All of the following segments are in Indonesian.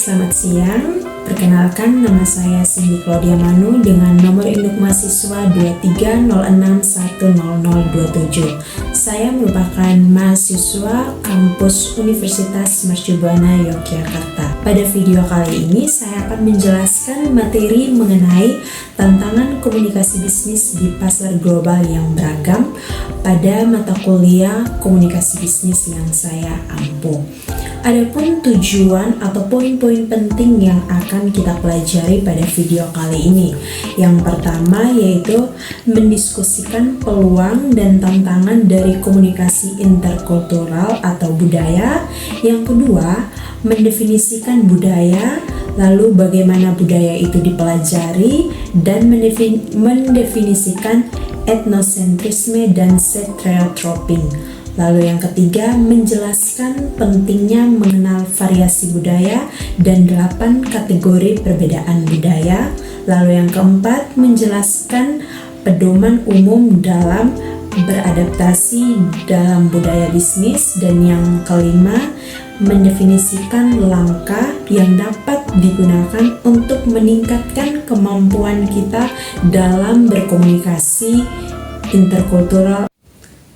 Selamat siang, perkenalkan nama saya Cindy Claudia Manu dengan nomor induk mahasiswa 2306100027. Saya merupakan mahasiswa kampus Universitas Mercubuana Yogyakarta. Pada video kali ini saya akan menjelaskan materi mengenai tantangan komunikasi bisnis di pasar global yang beragam pada mata kuliah komunikasi bisnis yang saya ampu. Adapun tujuan atau poin-poin penting yang akan kita pelajari pada video kali ini. Yang pertama yaitu mendiskusikan peluang dan tantangan dari komunikasi interkultural atau budaya. Yang kedua, mendefinisikan budaya, lalu bagaimana budaya itu dipelajari, dan mendefinisikan etnosentrisme dan stereotyping. Lalu yang ketiga, menjelaskan pentingnya mengenal variasi budaya dan 8 kategori perbedaan budaya. Lalu yang keempat, menjelaskan pedoman umum dalam beradaptasi dalam budaya bisnis. Dan yang kelima, mendefinisikan langkah yang dapat digunakan untuk meningkatkan kemampuan kita dalam berkomunikasi interkultural.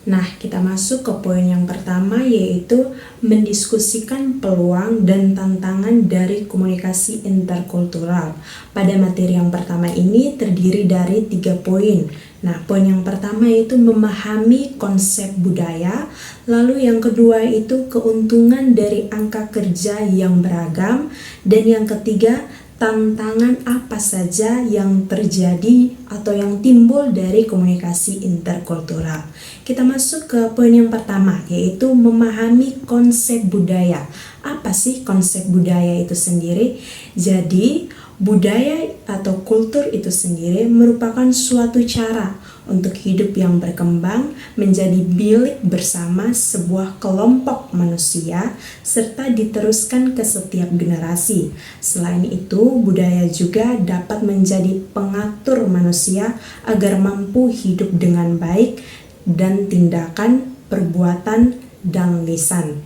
Nah, kita masuk ke poin yang pertama, yaitu mendiskusikan peluang dan tantangan dari komunikasi interkultural. Pada materi yang pertama ini terdiri dari 3 poin. Nah, poin yang pertama yaitu memahami konsep budaya, lalu yang kedua itu keuntungan dari angka kerja yang beragam, dan yang ketiga tantangan apa saja yang terjadi atau yang timbul dari komunikasi interkultural. Kita masuk ke poin yang pertama, yaitu memahami konsep budaya. Apa sih konsep budaya itu sendiri? Jadi, budaya atau kultur itu sendiri merupakan suatu cara untuk hidup yang berkembang menjadi milik bersama sebuah kelompok manusia serta diteruskan ke setiap generasi. Selain itu, budaya juga dapat menjadi pengatur manusia agar mampu hidup dengan baik dan tindakan, perbuatan, dan lisan.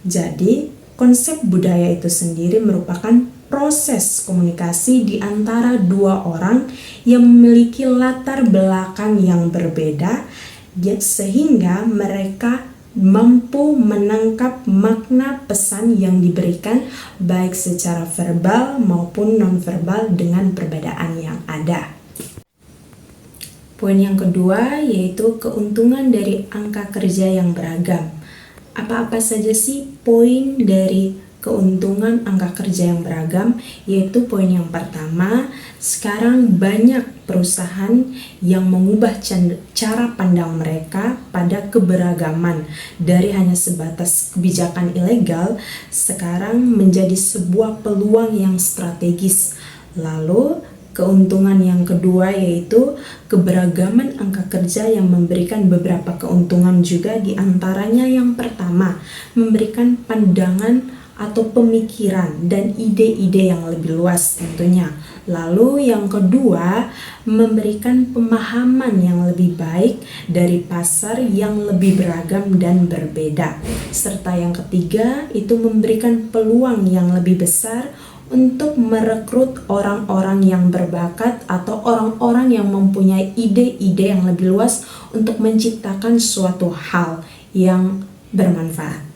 Jadi, konsep budaya itu sendiri merupakan proses komunikasi di antara dua orang yang memiliki latar belakang yang berbeda, sehingga mereka mampu menangkap makna pesan yang diberikan baik secara verbal maupun nonverbal dengan perbedaan yang ada. Poin yang kedua yaitu keuntungan dari angka kerja yang beragam. Apa-apa saja sih poin dari keuntungan angka kerja yang beragam? Yaitu poin yang pertama, sekarang banyak perusahaan yang mengubah cara pandang mereka pada keberagaman dari hanya sebatas kebijakan ilegal sekarang menjadi sebuah peluang yang strategis. Lalu keuntungan yang kedua yaitu keberagaman angka kerja yang memberikan beberapa keuntungan juga, diantaranya yang pertama memberikan pandangan atau pemikiran dan ide-ide yang lebih luas tentunya. Lalu yang kedua, memberikan pemahaman yang lebih baik dari pasar yang lebih beragam dan berbeda. Serta yang ketiga, itu memberikan peluang yang lebih besar untuk merekrut orang-orang yang berbakat atau orang-orang yang mempunyai ide-ide yang lebih luas untuk menciptakan suatu hal yang bermanfaat.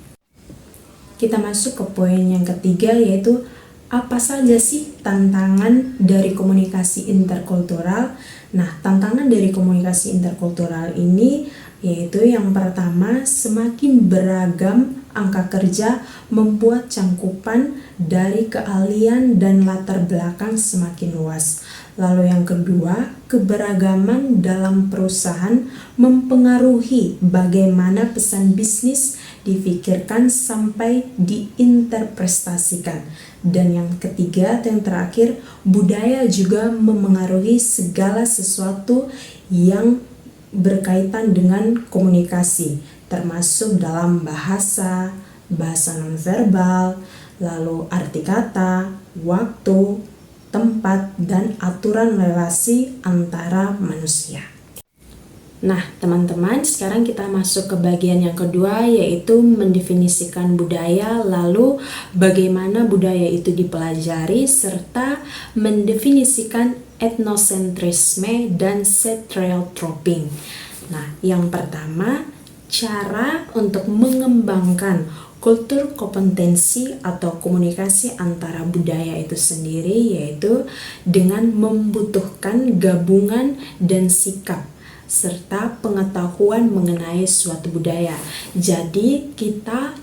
Kita masuk ke poin yang ketiga, yaitu apa saja sih tantangan dari komunikasi interkultural? Nah, tantangan dari komunikasi interkultural ini yaitu yang pertama, semakin beragam angka kerja membuat cangkupan dari keahlian dan latar belakang semakin luas. Lalu yang kedua, keberagaman dalam perusahaan mempengaruhi bagaimana pesan bisnis difikirkan sampai diinterpretasikan. Dan yang ketiga atau yang terakhir, budaya juga memengaruhi segala sesuatu yang berkaitan dengan komunikasi, termasuk dalam bahasa nonverbal, lalu arti kata, waktu, tempat, dan aturan relasi antara manusia. Nah, teman-teman, sekarang kita masuk ke bagian yang kedua, yaitu mendefinisikan budaya, lalu bagaimana budaya itu dipelajari, serta mendefinisikan etnosentrisme dan stereotyping. Nah, yang pertama, cara untuk mengembangkan kultur kompetensi atau komunikasi antara budaya itu sendiri, yaitu dengan membutuhkan gabungan dan sikap serta pengetahuan mengenai suatu budaya. Jadi kita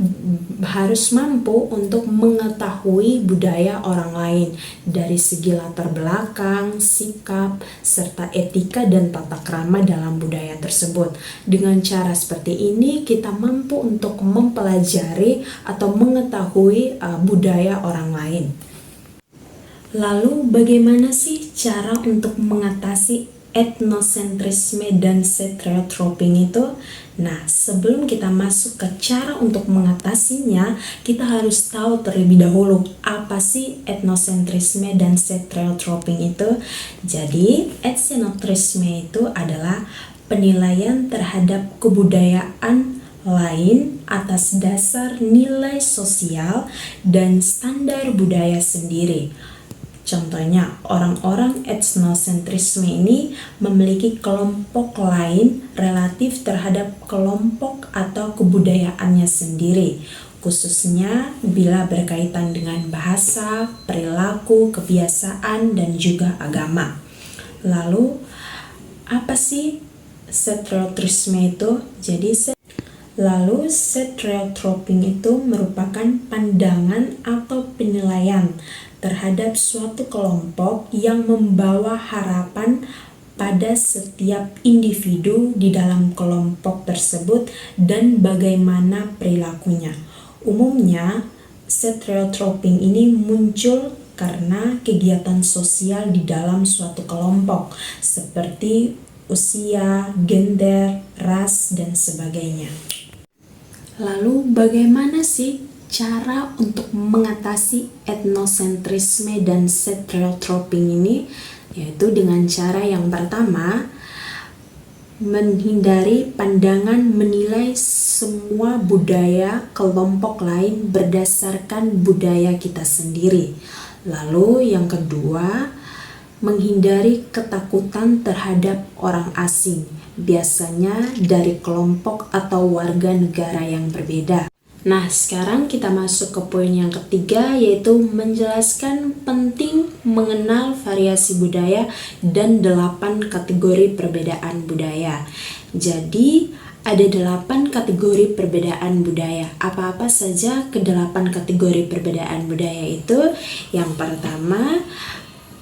harus mampu untuk mengetahui budaya orang lain dari segi latar belakang, sikap, serta etika dan tata krama dalam budaya tersebut. Dengan cara seperti ini kita mampu untuk mempelajari atau mengetahui budaya orang lain. Lalu bagaimana sih cara untuk mengatasi etnosentrisme dan stereotyping itu? Nah, sebelum kita masuk ke cara untuk mengatasinya, kita harus tahu terlebih dahulu apa sih etnosentrisme dan stereotyping itu. Jadi, etnosentrisme itu adalah penilaian terhadap kebudayaan lain atas dasar nilai sosial dan standar budaya sendiri. Contohnya, orang-orang etnosentrisme ini memiliki kelompok lain relatif terhadap kelompok atau kebudayaannya sendiri, khususnya bila berkaitan dengan bahasa, perilaku, kebiasaan, dan juga agama. Lalu, apa sih stereotyping itu? Lalu stereotyping itu merupakan pandangan atau penilaian terhadap suatu kelompok yang membawa harapan pada setiap individu di dalam kelompok tersebut dan bagaimana perilakunya. Umumnya, stereotyping ini muncul karena kegiatan sosial di dalam suatu kelompok seperti usia, gender, ras, dan sebagainya. Lalu bagaimana sih cara untuk mengatasi etnosentrisme dan stereotyping ini? Yaitu dengan cara yang pertama, menghindari pandangan menilai semua budaya kelompok lain berdasarkan budaya kita sendiri. Lalu yang kedua, menghindari ketakutan terhadap orang asing, biasanya dari kelompok atau warga negara yang berbeda. Nah, sekarang kita masuk ke poin yang ketiga, yaitu menjelaskan penting mengenal variasi budaya dan 8 kategori perbedaan budaya. Jadi, ada 8 kategori perbedaan budaya. Apa-apa saja ke-8 kategori perbedaan budaya itu? Yang pertama,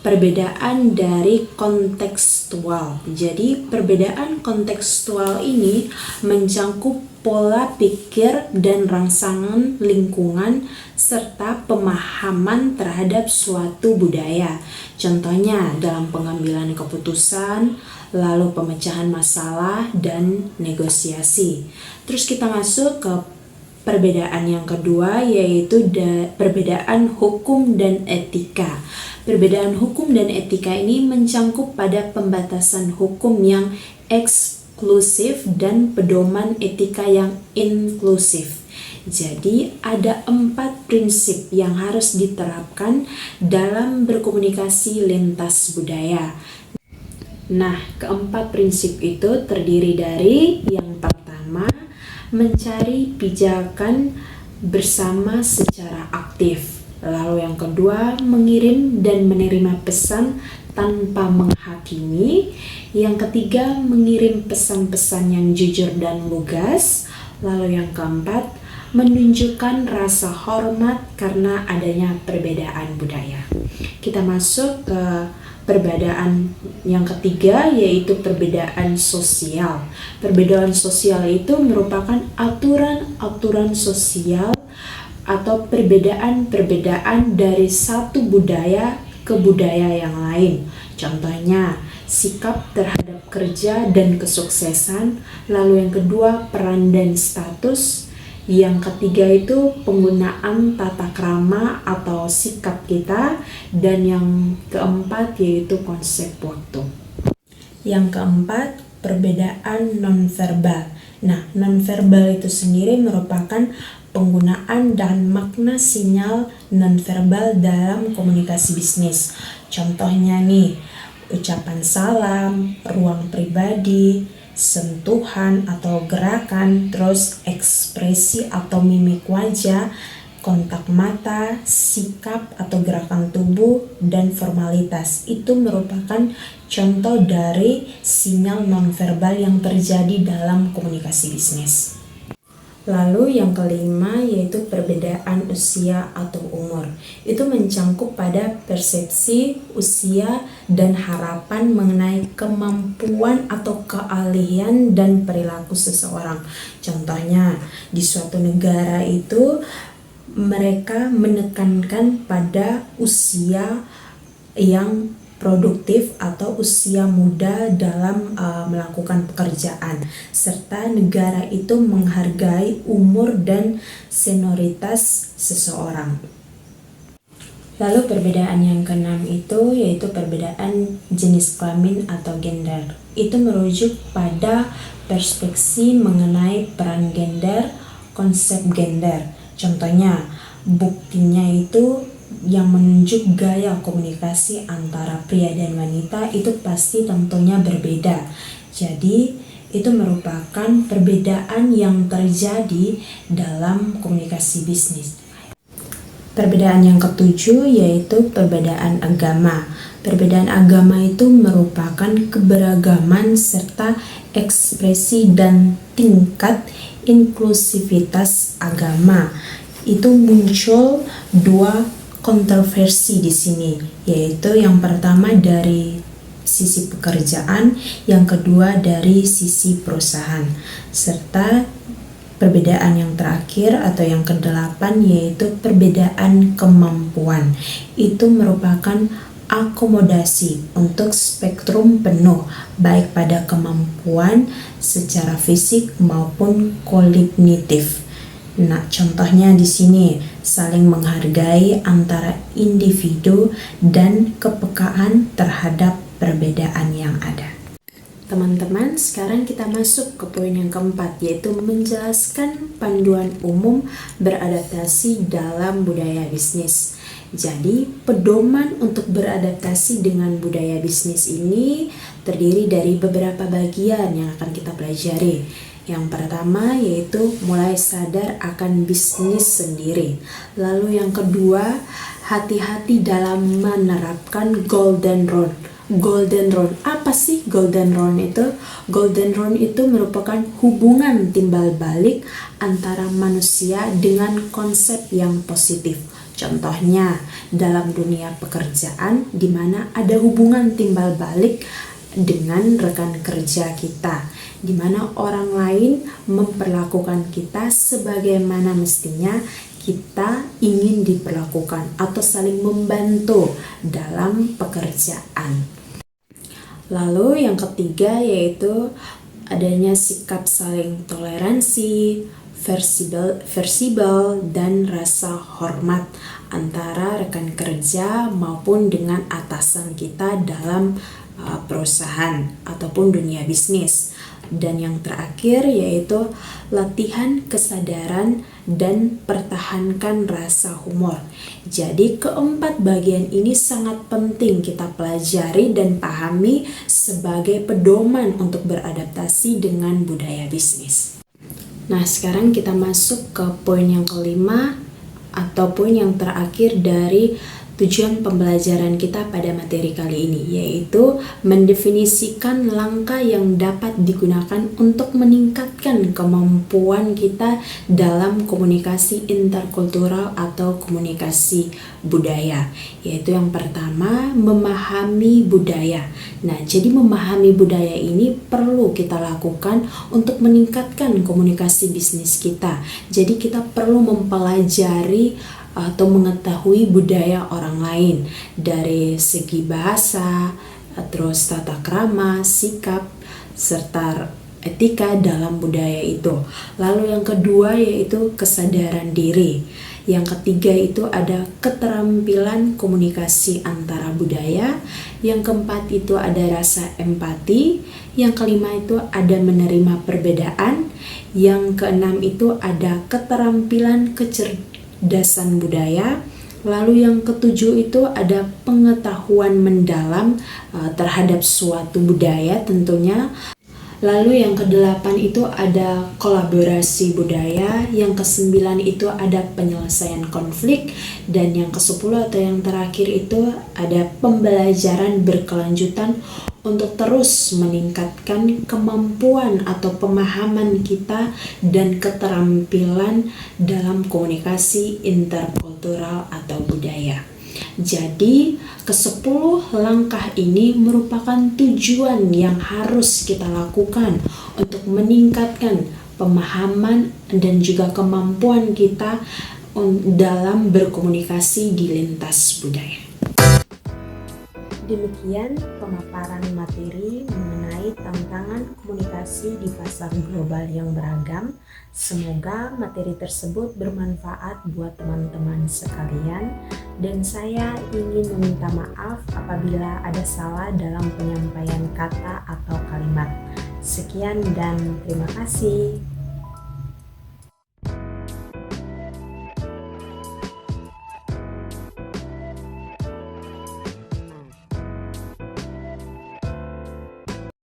perbedaan dari kontekstual. Jadi, perbedaan kontekstual ini mencakup pola pikir dan rangsangan lingkungan serta pemahaman terhadap suatu budaya. Contohnya dalam pengambilan keputusan, lalu pemecahan masalah dan negosiasi. Terus kita masuk ke perbedaan yang kedua, yaitu perbedaan hukum dan etika. Perbedaan hukum dan etika ini mencakup pada pembatasan hukum yang eksklusif dan pedoman etika yang inklusif. Jadi ada 4 prinsip yang harus diterapkan dalam berkomunikasi lintas budaya. Nah, keempat prinsip itu terdiri dari yang pertama, mencari pijakan bersama secara aktif. Lalu yang kedua, mengirim dan menerima pesan tanpa menghakimi. Yang ketiga, mengirim pesan-pesan yang jujur dan lugas. Lalu yang keempat, menunjukkan rasa hormat karena adanya perbedaan budaya. Kita masuk ke perbedaan yang ketiga, yaitu perbedaan sosial. Perbedaan sosial itu merupakan aturan-aturan sosial atau perbedaan-perbedaan dari satu budaya ke budaya yang lain. Contohnya, sikap terhadap kerja dan kesuksesan. Lalu yang kedua, peran dan status. Yang ketiga itu penggunaan tata krama atau sikap kita. Dan yang keempat yaitu konsep waktu. Yang keempat, perbedaan nonverbal. Nah, nonverbal itu sendiri merupakan penggunaan dan makna sinyal nonverbal dalam komunikasi bisnis. Contohnya nih, ucapan salam, ruang pribadi, sentuhan atau gerakan, terus ekspresi atau mimik wajah, kontak mata, sikap atau gerakan tubuh, dan formalitas. Itu merupakan contoh dari sinyal nonverbal yang terjadi dalam komunikasi bisnis. Lalu yang kelima yaitu perbedaan usia atau umur. Itu mencangkup pada persepsi, usia, dan harapan mengenai kemampuan atau keahlian dan perilaku seseorang. Contohnya, di suatu negara itu mereka menekankan pada usia yang produktif atau usia muda dalam melakukan pekerjaan, serta negara itu menghargai umur dan senioritas seseorang. Lalu perbedaan yang keenam itu yaitu perbedaan jenis kelamin atau gender. Itu merujuk pada perspektif mengenai peran gender, konsep gender. Contohnya, buktinya itu yang menunjuk gaya komunikasi antara pria dan wanita itu pasti tentunya berbeda. Jadi itu merupakan perbedaan yang terjadi dalam komunikasi bisnis. Perbedaan yang ketujuh yaitu perbedaan agama. Perbedaan agama itu merupakan keberagaman serta ekspresi dan tingkat inklusivitas agama. Itu muncul dua kontroversi di sini, yaitu yang pertama dari sisi pekerjaan, yang kedua dari sisi perusahaan, serta perbedaan yang terakhir atau yang kedelapan yaitu perbedaan kemampuan. Itu merupakan akomodasi untuk spektrum penuh, baik pada kemampuan secara fisik maupun kognitif. Nah, contohnya di sini saling menghargai antara individu dan kepekaan terhadap perbedaan yang ada. Teman-teman, sekarang kita masuk ke poin yang keempat, yaitu menjelaskan panduan umum beradaptasi dalam budaya bisnis. Jadi, pedoman untuk beradaptasi dengan budaya bisnis ini terdiri dari beberapa bagian yang akan kita pelajari. Yang pertama yaitu mulai sadar akan bisnis sendiri. Lalu yang kedua, hati-hati dalam menerapkan golden rule. Golden rule, apa sih golden rule itu? Golden rule itu merupakan hubungan timbal balik antara manusia dengan konsep yang positif. Contohnya dalam dunia pekerjaan di mana ada hubungan timbal balik dengan rekan kerja kita, di mana orang lain memperlakukan kita sebagaimana mestinya kita ingin diperlakukan atau saling membantu dalam pekerjaan. Lalu yang ketiga yaitu adanya sikap saling toleransi, fleksibel dan rasa hormat antara rekan kerja maupun dengan atasan kita dalam perusahaan ataupun dunia bisnis. Dan yang terakhir yaitu latihan kesadaran dan pertahankan rasa humor. Jadi keempat bagian ini sangat penting kita pelajari dan pahami sebagai pedoman untuk beradaptasi dengan budaya bisnis. Nah, sekarang kita masuk ke poin yang kelima ataupun yang terakhir dari tujuan pembelajaran kita pada materi kali ini, yaitu mendefinisikan langkah yang dapat digunakan untuk meningkatkan kemampuan kita dalam komunikasi interkultural atau komunikasi budaya. Yaitu yang pertama, memahami budaya. Nah, jadi memahami budaya ini perlu kita lakukan untuk meningkatkan komunikasi bisnis kita. Jadi kita perlu mempelajari atau mengetahui budaya orang lain dari segi bahasa, terus tata krama, sikap, serta etika dalam budaya itu. Lalu yang kedua yaitu kesadaran diri. Yang ketiga itu ada keterampilan komunikasi antara budaya. Yang keempat itu ada rasa empati. Yang kelima itu ada menerima perbedaan. Yang keenam itu ada keterampilan kecerdasan budaya. Lalu yang ketujuh itu ada pengetahuan mendalam terhadap suatu budaya tentunya. Lalu yang kedelapan itu ada kolaborasi budaya, yang kesembilan itu ada penyelesaian konflik, dan yang kesepuluh atau yang terakhir itu ada pembelajaran berkelanjutan untuk terus meningkatkan kemampuan atau pemahaman kita dan keterampilan dalam komunikasi interkultural atau budaya. Jadi, ke-10 langkah ini merupakan tujuan yang harus kita lakukan untuk meningkatkan pemahaman dan juga kemampuan kita dalam berkomunikasi di lintas budaya. Demikian pemaparan materi mengenai tantangan komunikasi di pasar global yang beragam. Semoga materi tersebut bermanfaat buat teman-teman sekalian, dan saya ingin meminta maaf apabila ada salah dalam penyampaian kata atau kalimat. Sekian dan terima kasih.